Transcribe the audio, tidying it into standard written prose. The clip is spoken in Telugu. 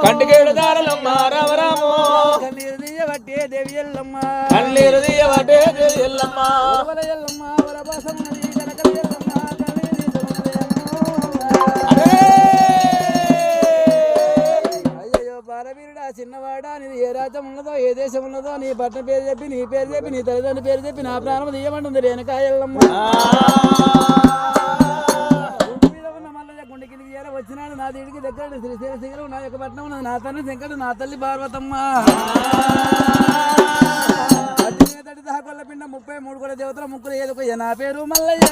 కంటికేడు దారలమ్మ రామ రామో కన్నీరు దియ్యబట్టే దేవి ఎల్లమ్మ కన్నీరు దియ్యబట్టే దేవి ఎల్లమ్మ వరవల ఎల్లమ్మ వరబాసమ్మది కనకల ఎల్లమ్మ కన్నీరు అయ్యో పారవీరుడా చిన్నవాడా నీది ఏ రాజ్యం ఉన్నదో ఏ దేశం ఉన్నదో నీ పట్ల పేరు చెప్పి నీ పేరు చెప్పి నీ తల్లిదండ్రుల పేరు చెప్పి నా ప్రాణం తీయమంటుంది రేణుకా ఎల్లమ్మ గుండెకి వచ్చినాడు నా దీడికి దగ్గర శ్రీశైల శిఖరం నా యొక్క పట్నం ఉన్నది నా తండ్రి శంకరుడు నా తల్లి పార్వతమ్మ తడి దాకొల్ల పిండ 33 కూడా దేవతల ముగ్గురు ఏదో నా పేరు మల్లయ్య